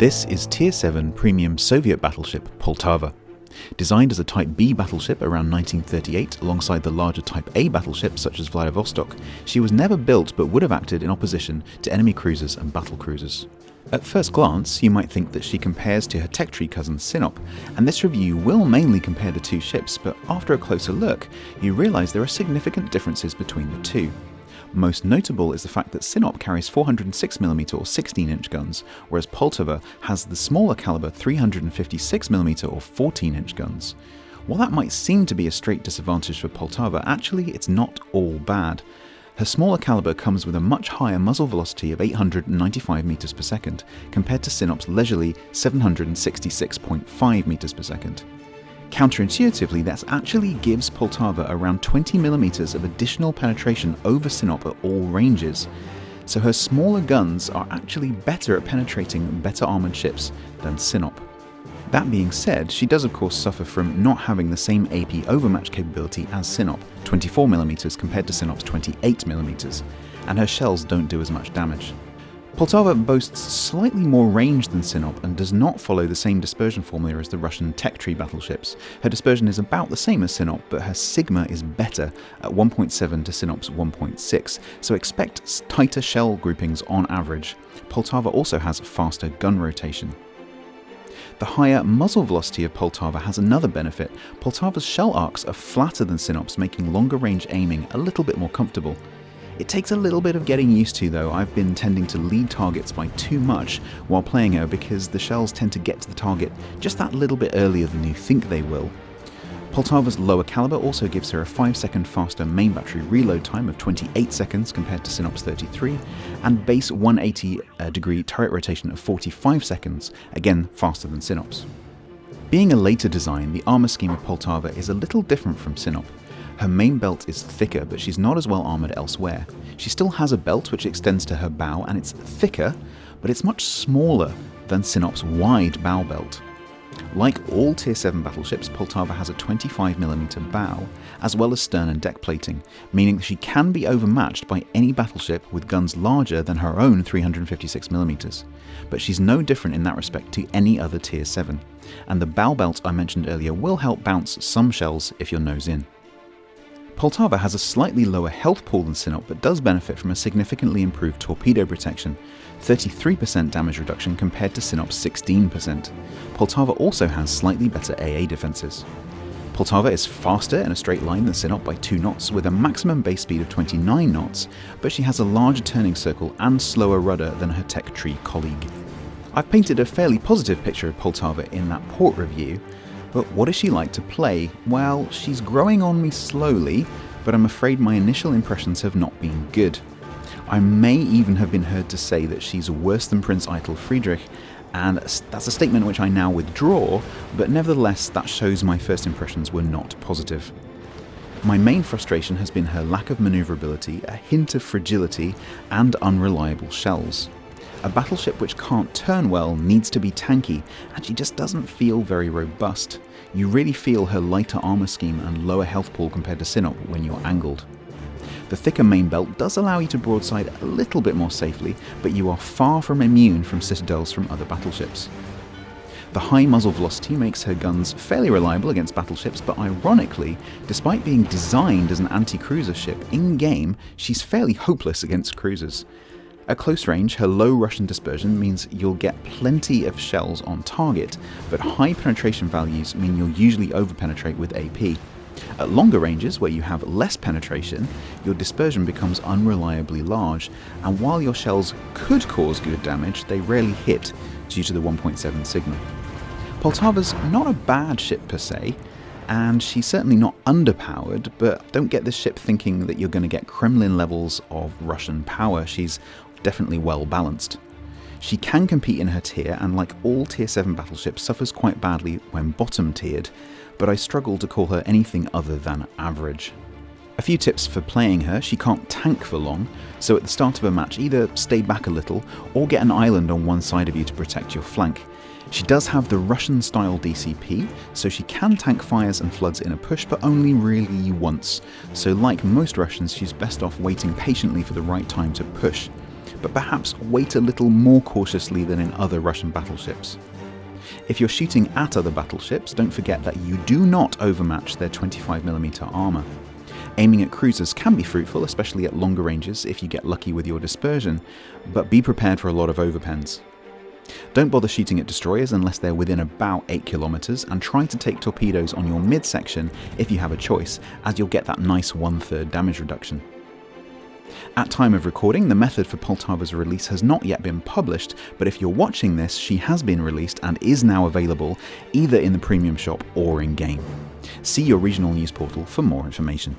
This is Tier 7 Premium Soviet battleship Poltava. Designed as a Type B battleship around 1938 alongside the larger Type A battleships such as Vladivostok, she was never built but would have acted in opposition to enemy cruisers and battle cruisers. At first glance, you might think that she compares to her tech tree cousin Sinop, and this review will mainly compare the two ships, but after a closer look, you realise there are significant differences between the two. Most notable is the fact that Sinop carries 406mm or 16-inch guns, whereas Poltava has the smaller caliber 356mm or 14-inch guns. While that might seem to be a straight disadvantage for Poltava, actually it's not all bad. Her smaller caliber comes with a much higher muzzle velocity of 895 meters per second, compared to Sinop's leisurely 766.5 meters per second. Counterintuitively, that actually gives Poltava around 20mm of additional penetration over Sinop at all ranges, so her smaller guns are actually better at penetrating better armoured ships than Sinop. That being said, she does of course suffer from not having the same AP overmatch capability as Sinop, 24mm compared to Sinop's 28mm, and her shells don't do as much damage. Poltava boasts slightly more range than Sinop and does not follow the same dispersion formula as the Russian tech tree battleships. Her dispersion is about the same as Sinop, but her sigma is better at 1.7 to Sinop's 1.6, so expect tighter shell groupings on average. Poltava also has faster gun rotation. The higher muzzle velocity of Poltava has another benefit. Poltava's shell arcs are flatter than Sinop's, making longer range aiming a little bit more comfortable. It takes a little bit of getting used to though. I've been tending to lead targets by too much while playing her because the shells tend to get to the target just that little bit earlier than you think they will. Poltava's lower caliber also gives her a 5-second faster main battery reload time of 28 seconds compared to Sinop's 33, and base 180-degree turret rotation of 45 seconds, again faster than Sinop's. Being a later design, the armour scheme of Poltava is a little different from Sinop. Her main belt is thicker, but she's not as well armoured elsewhere. She still has a belt which extends to her bow, and it's thicker, but it's much smaller than Sinop's wide bow belt. Like all Tier 7 battleships, Poltava has a 25mm bow, as well as stern and deck plating, meaning that she can be overmatched by any battleship with guns larger than her own 356mm. But she's no different in that respect to any other Tier 7, and the bow belt I mentioned earlier will help bounce some shells if you're nose in. Poltava has a slightly lower health pool than Sinop, but does benefit from a significantly improved torpedo protection, 33% damage reduction compared to Sinop's 16%. Poltava also has slightly better AA defences. Poltava is faster in a straight line than Sinop by 2 knots, with a maximum base speed of 29 knots, but she has a larger turning circle and slower rudder than her tech tree colleague. I've painted a fairly positive picture of Poltava in that port review, but what is she like to play? Well, she's growing on me slowly, but I'm afraid my initial impressions have not been good. I may even have been heard to say that she's worse than Prince Eitel Friedrich, and that's a statement which I now withdraw, but nevertheless that shows my first impressions were not positive. My main frustration has been her lack of manoeuvrability, a hint of fragility, and unreliable shells. A battleship which can't turn well needs to be tanky, and she just doesn't feel very robust. You really feel her lighter armour scheme and lower health pool compared to Sinop when you're angled. The thicker main belt does allow you to broadside a little bit more safely, but you are far from immune from citadels from other battleships. The high muzzle velocity makes her guns fairly reliable against battleships, but ironically, despite being designed as an anti-cruiser ship, in-game she's fairly hopeless against cruisers. At close range, her low Russian dispersion means you'll get plenty of shells on target, but high penetration values mean you'll usually overpenetrate with AP. At longer ranges, where you have less penetration, your dispersion becomes unreliably large, and while your shells could cause good damage, they rarely hit due to the 1.7 sigma. Poltava's not a bad ship per se, and she's certainly not underpowered, but don't get this ship thinking that you're going to get Kremlin levels of Russian power. She's definitely well balanced. She can compete in her tier, and like all Tier 7 battleships, suffers quite badly when bottom tiered, but I struggle to call her anything other than average. A few tips for playing her: she can't tank for long, so at the start of a match either stay back a little or get an island on one side of you to protect your flank. She does have the Russian-style DCP, so she can tank fires and floods in a push, but only really once, so like most Russians she's best off waiting patiently for the right time to push. but perhaps wait a little more cautiously than in other Russian battleships. If you're shooting at other battleships, don't forget that you do not overmatch their 25mm armour. Aiming at cruisers can be fruitful, especially at longer ranges if you get lucky with your dispersion, but be prepared for a lot of overpens. Don't bother shooting at destroyers unless they're within about 8 kilometers, and try to take torpedoes on your midsection if you have a choice, as you'll get that nice 1/3 damage reduction. At time of recording, the method for Poltava's release has not yet been published, but if you're watching this, she has been released and is now available either in the premium shop or in-game. See your regional news portal for more information.